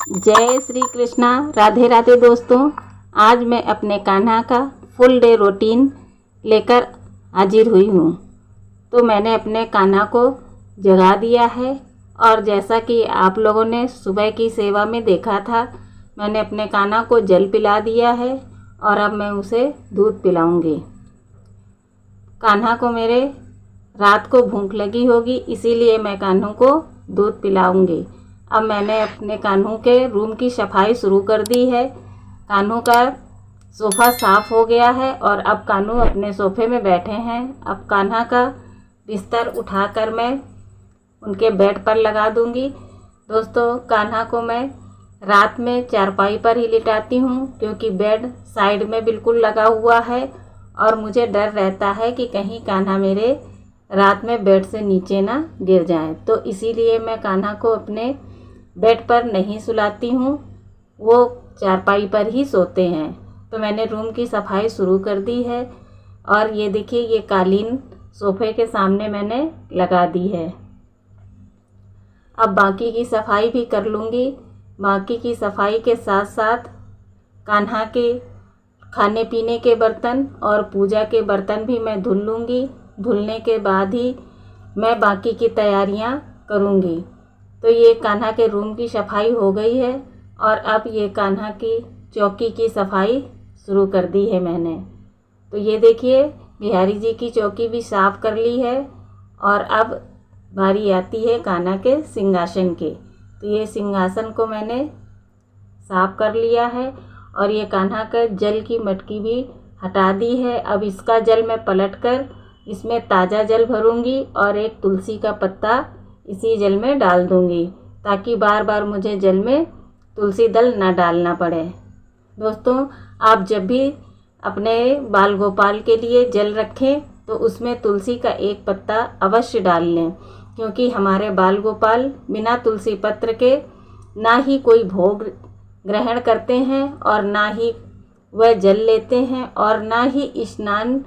जय श्री कृष्णा। राधे राधे दोस्तों। आज मैं अपने कान्हा का फुल डे रूटीन लेकर हाजिर हुई हूँ। तो मैंने अपने कान्हा को जगा दिया है और जैसा कि आप लोगों ने सुबह की सेवा में देखा था, मैंने अपने कान्हा को जल पिला दिया है और अब मैं उसे दूध पिलाऊंगी। कान्हा को मेरे रात को भूख लगी होगी, इसीलिए मैं कान्हू को दूध पिलाऊंगी। अब मैंने अपने कान्हू के रूम की सफाई शुरू कर दी है। कान्हू का सोफ़ा साफ़ हो गया है और अब कान्हू अपने सोफ़े में बैठे हैं। अब कान्हा का बिस्तर उठाकर मैं उनके बेड पर लगा दूंगी। दोस्तों, कान्हा को मैं रात में चारपाई पर ही लिटाती हूँ, क्योंकि बेड साइड में बिल्कुल लगा हुआ है और मुझे डर रहता है कि कहीं कान्हा मेरे रात में बेड से नीचे ना गिर जाए। तो इसीलिए मैं कान्हा को अपने बेड पर नहीं सुलाती हूँ, वो चारपाई पर ही सोते हैं। तो मैंने रूम की सफाई शुरू कर दी है और ये देखिए, ये कालीन सोफ़े के सामने मैंने लगा दी है। अब बाकी की सफाई भी कर लूँगी। बाकी की सफाई के साथ साथ कान्हा के खाने पीने के बर्तन और पूजा के बर्तन भी मैं धुल लूँगी। धुलने के बाद ही मैं बाकी की तैयारियाँ करूँगी। तो ये कान्हा के रूम की सफाई हो गई है और अब ये कान्हा की चौकी की सफाई शुरू कर दी है मैंने। तो ये देखिए, बिहारी जी की चौकी भी साफ़ कर ली है और अब बारी आती है कान्हा के सिंहासन की। तो ये सिंहासन को मैंने साफ़ कर लिया है और ये कान्हा का जल की मटकी भी हटा दी है। अब इसका जल मैं पलटकर इसमें ताज़ा जल भरूंगी और एक तुलसी का पत्ता इसी जल में डाल दूंगी, ताकि बार बार मुझे जल में तुलसी दल ना डालना पड़े। दोस्तों, आप जब भी अपने बाल गोपाल के लिए जल रखें तो उसमें तुलसी का एक पत्ता अवश्य डाल लें, क्योंकि हमारे बाल गोपाल बिना तुलसी पत्र के ना ही कोई भोग ग्रहण करते हैं और ना ही वह जल लेते हैं और ना ही स्नान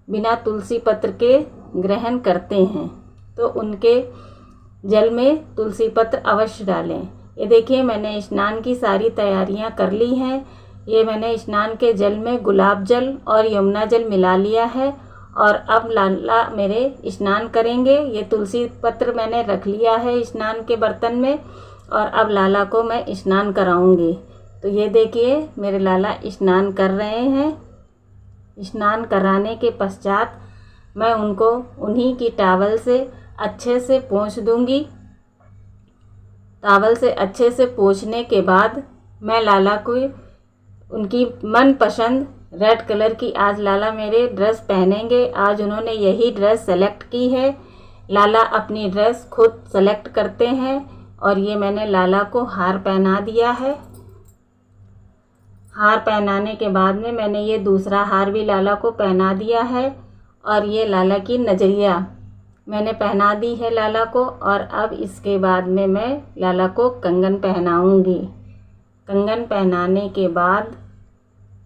बिना तुलसी पत्र के ग्रहण करते हैं। तो उनके जल में तुलसी पत्र अवश्य डालें। ये देखिए, मैंने स्नान की सारी तैयारियां कर ली हैं। ये मैंने स्नान के जल में गुलाब जल और यमुना जल मिला लिया है और अब लाला मेरे स्नान करेंगे। ये तुलसी पत्र मैंने रख लिया है स्नान के बर्तन में और अब लाला को मैं स्नान कराऊंगी। तो ये देखिए, मेरे लाला स्नान कर रहे हैं। स्नान कराने के पश्चात मैं उनको उन्हीं की टावल से अच्छे से पोंछ दूंगी। टावल से अच्छे से पोंछने के बाद मैं लाला को उनकी मनपसंद रेड कलर की, आज लाला मेरे ड्रेस पहनेंगे। आज उन्होंने यही ड्रेस सेलेक्ट की है। लाला अपनी ड्रेस खुद सेलेक्ट करते हैं और ये मैंने लाला को हार पहना दिया है। हार पहनाने के बाद में मैंने ये दूसरा हार भी लाला को पहना दिया है और ये लाला की नजरिया मैंने पहना दी है लाला को। और अब इसके बाद में मैं लाला को कंगन पहनाऊंगी। कंगन पहनाने के बाद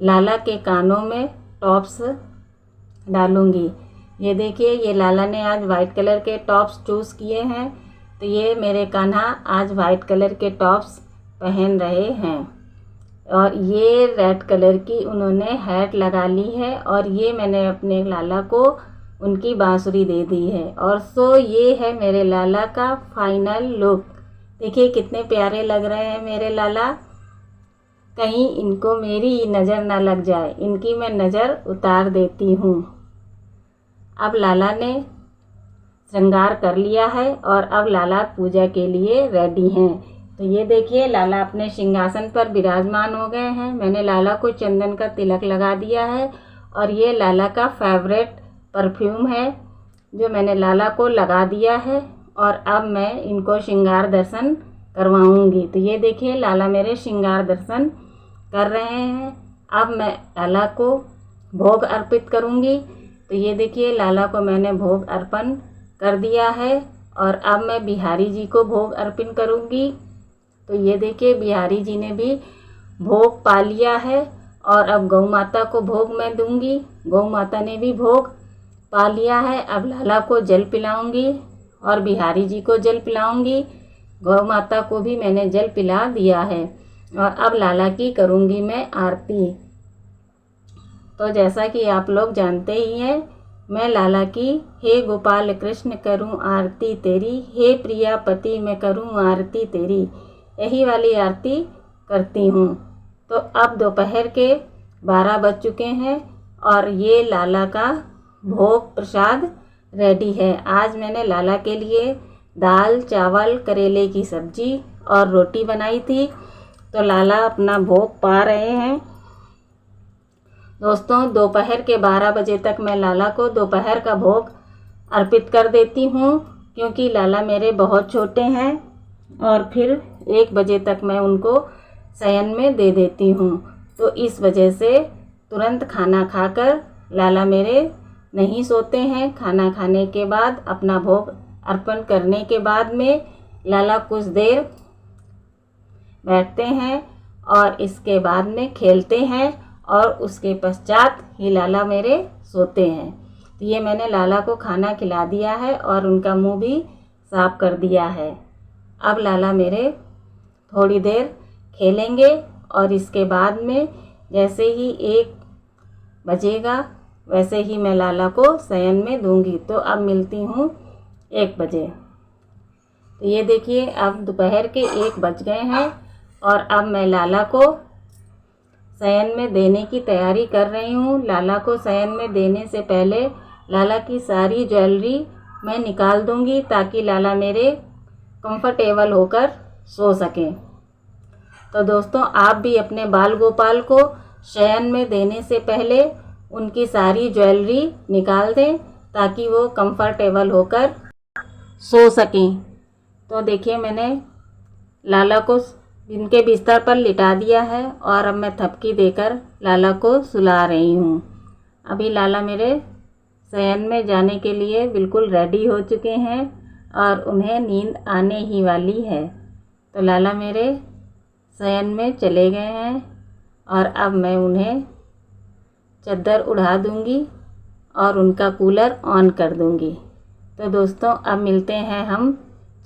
लाला के कानों में टॉप्स डालूंगी। ये देखिए, ये लाला ने आज वाइट कलर के टॉप्स चूज़ किए हैं। तो ये मेरे कान्हा आज वाइट कलर के टॉप्स पहन रहे हैं और ये रेड कलर की उन्होंने हैट लगा ली है और ये मैंने अपने लाला को उनकी बांसुरी दे दी है। और सो ये है मेरे लाला का फाइनल लुक। देखिए कितने प्यारे लग रहे हैं मेरे लाला। कहीं इनको मेरी नज़र ना लग जाए, इनकी मैं नज़र उतार देती हूँ। अब लाला ने श्रृंगार कर लिया है और अब लाला पूजा के लिए रेडी हैं। तो ये देखिए, लाला अपने सिंहासन पर विराजमान हो गए हैं। मैंने लाला को चंदन का तिलक लगा दिया है और ये लाला का फेवरेट परफ्यूम है जो मैंने लाला को लगा दिया है और अब मैं इनको श्रृंगार दर्शन करवाऊंगी। तो ये देखिए, लाला मेरे श्रृंगार दर्शन कर रहे हैं। अब मैं लाला को भोग अर्पित करूंगी। तो ये देखिए, लाला को मैंने भोग अर्पण कर दिया है और अब मैं बिहारी जी को भोग अर्पण करूंगी। तो ये देखिए, बिहारी जी ने भी भोग पा लिया है और अब गौ माता को भोग मैं दूंगी। गौ माता ने भी भोग पा लिया है। अब लाला को जल पिलाऊंगी और बिहारी जी को जल पिलाऊंगी। गौ माता को भी मैंने जल पिला दिया है। और अब लाला की करूँगी मैं आरती। तो जैसा कि आप लोग जानते ही हैं, मैं लाला की हे गोपाल कृष्ण करूं आरती तेरी, हे प्रिया पति मैं करूं आरती तेरी, यही वाली आरती करती हूँ। तो अब दोपहर के 12 बज चुके हैं और ये लाला का भोग प्रसाद रेडी है। आज मैंने लाला के लिए दाल चावल करेले की सब्जी और रोटी बनाई थी। तो लाला अपना भोग पा रहे हैं। दोस्तों, दोपहर के 12 बजे तक मैं लाला को दोपहर का भोग अर्पित कर देती हूँ, क्योंकि लाला मेरे बहुत छोटे हैं और फिर 1 बजे तक मैं उनको शयन में दे देती हूँ। तो इस वजह से तुरंत खाना खाकर लाला मेरे नहीं सोते हैं। खाना खाने के बाद अपना भोग अर्पण करने के बाद में लाला कुछ देर बैठते हैं और इसके बाद में खेलते हैं और उसके पश्चात ही लाला मेरे सोते हैं। तो ये मैंने लाला को खाना खिला दिया है और उनका मुंह भी साफ कर दिया है। अब लाला मेरे थोड़ी देर खेलेंगे और इसके बाद में जैसे ही 1 बजेगा वैसे ही मैं लाला को शयन में दूंगी। तो अब मिलती हूँ 1 बजे। तो ये देखिए, अब दोपहर के 1 बज गए हैं और अब मैं लाला को शयन में देने की तैयारी कर रही हूँ। लाला को शयन में देने से पहले लाला की सारी ज्वेलरी मैं निकाल दूंगी, ताकि लाला मेरे कंफर्टेबल होकर सो सकें। तो दोस्तों, आप भी अपने बाल गोपाल को शयन में देने से पहले उनकी सारी ज्वेलरी निकाल दें, ताकि वो कंफर्टेबल होकर सो सकें। तो देखिए, मैंने लाला को इनके बिस्तर पर लिटा दिया है और अब मैं थपकी देकर लाला को सुला रही हूँ। अभी लाला मेरे शयन में जाने के लिए बिल्कुल रेडी हो चुके हैं और उन्हें नींद आने ही वाली है। तो लाला मेरे शयन में चले गए हैं और अब मैं उन्हें चादर उड़ा दूँगी और उनका कूलर ऑन कर दूँगी। तो दोस्तों, अब मिलते हैं हम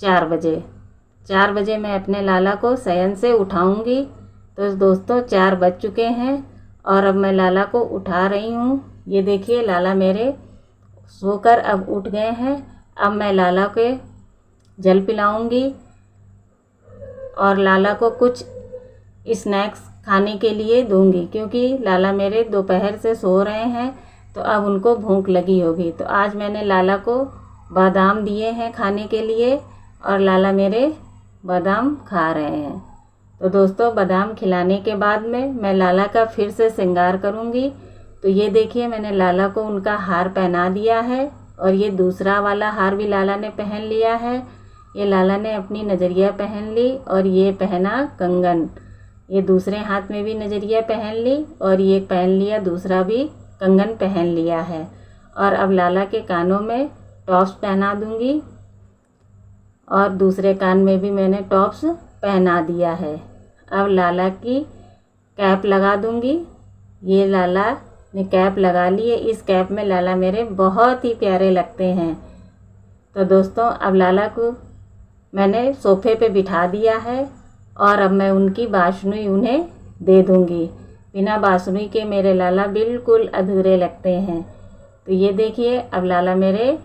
4 बजे। 4 बजे मैं अपने लाला को शयन से उठाऊंगी। तो दोस्तों, 4 बज चुके हैं और अब मैं लाला को उठा रही हूँ। ये देखिए, लाला मेरे सोकर अब उठ गए हैं। अब मैं लाला के जल पिलाऊंगी और लाला को कुछ स्नैक्स खाने के लिए दूंगी, क्योंकि लाला मेरे दोपहर से सो रहे हैं तो अब उनको भूख लगी होगी। तो आज मैंने लाला को बादाम दिए हैं खाने के लिए और लाला मेरे बादाम खा रहे हैं। तो दोस्तों, बादाम खिलाने के बाद में मैं लाला का फिर से श्रृंगार करूंगी। तो ये देखिए, मैंने लाला को उनका हार पहना दिया है और ये दूसरा वाला हार भी लाला ने पहन लिया है। ये लाला ने अपनी नजरिया पहन ली और ये पहना कंगन। ये दूसरे हाथ में भी नजरिया पहन ली और ये पहन लिया, दूसरा भी कंगन पहन लिया है। और अब लाला के कानों में टॉप्स पहना दूंगी और दूसरे कान में भी मैंने टॉप्स पहना दिया है। अब लाला की कैप लगा दूंगी। ये लाला ने कैप लगा ली है। इस कैप में लाला मेरे बहुत ही प्यारे लगते हैं। तो दोस्तों, अब लाला को मैंने सोफे पे बिठा दिया है और अब मैं उनकी बाँसुरी उन्हें दे दूंगी। बिना बाँसुरी के मेरे लाला बिल्कुल अधूरे लगते हैं। तो ये देखिए, अब लाला मेरे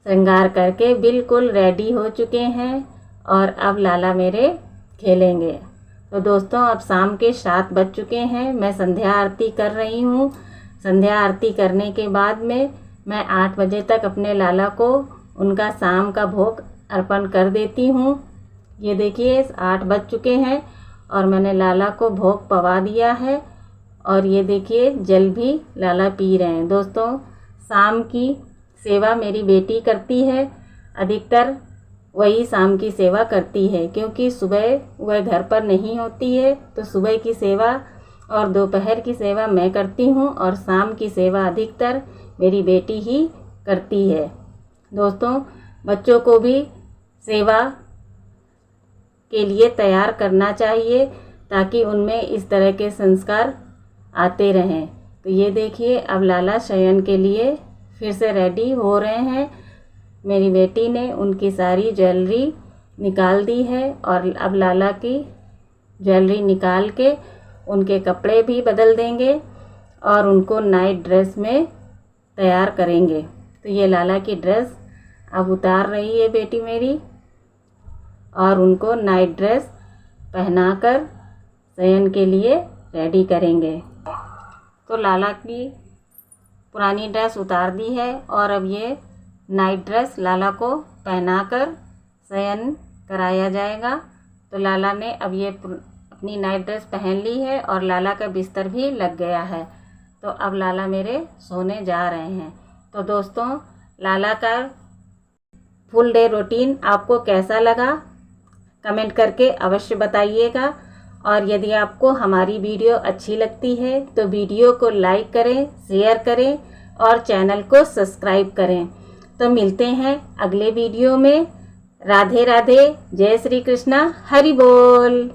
श्रृंगार करके बिल्कुल रेडी हो चुके हैं और अब लाला मेरे खेलेंगे। तो दोस्तों, अब शाम के 7 बज चुके हैं। मैं संध्या आरती कर रही हूँ। संध्या आरती करने के बाद में मैं 8 बजे तक अपने लाला को उनका शाम का भोग अर्पण कर देती हूँ। ये देखिए, 8 बज चुके हैं और मैंने लाला को भोग पवा दिया है और ये देखिए, जल भी लाला पी रहे हैं। दोस्तों, शाम की सेवा मेरी बेटी करती है। अधिकतर वही शाम की सेवा करती है, क्योंकि सुबह वह घर पर नहीं होती है। तो सुबह की सेवा और दोपहर की सेवा मैं करती हूँ और शाम की सेवा अधिकतर मेरी बेटी ही करती है। दोस्तों, बच्चों को भी सेवा के लिए तैयार करना चाहिए, ताकि उनमें इस तरह के संस्कार आते रहें। तो ये देखिए, अब लाला शयन के लिए फिर से रेडी हो रहे हैं। मेरी बेटी ने उनकी सारी ज्वेलरी निकाल दी है और अब लाला की ज्वेलरी निकाल के उनके कपड़े भी बदल देंगे और उनको नाइट ड्रेस में तैयार करेंगे। तो ये लाला की ड्रेस अब उतार रही है बेटी मेरी और उनको नाइट ड्रेस पहनाकर शयन के लिए रेडी करेंगे। तो लाला की पुरानी ड्रेस उतार दी है और अब ये नाइट ड्रेस लाला को पहनाकर शयन कराया जाएगा। तो लाला ने अब ये अपनी नाइट ड्रेस पहन ली है और लाला का बिस्तर भी लग गया है। तो अब लाला मेरे सोने जा रहे हैं। तो दोस्तों, लाला का फुल डे रूटीन आपको कैसा लगा कमेंट करके अवश्य बताइएगा। और यदि आपको हमारी वीडियो अच्छी लगती है तो वीडियो को लाइक करें, शेयर करें और चैनल को सब्सक्राइब करें। तो मिलते हैं अगले वीडियो में। राधे राधे, जय श्री कृष्णा, हरि बोल।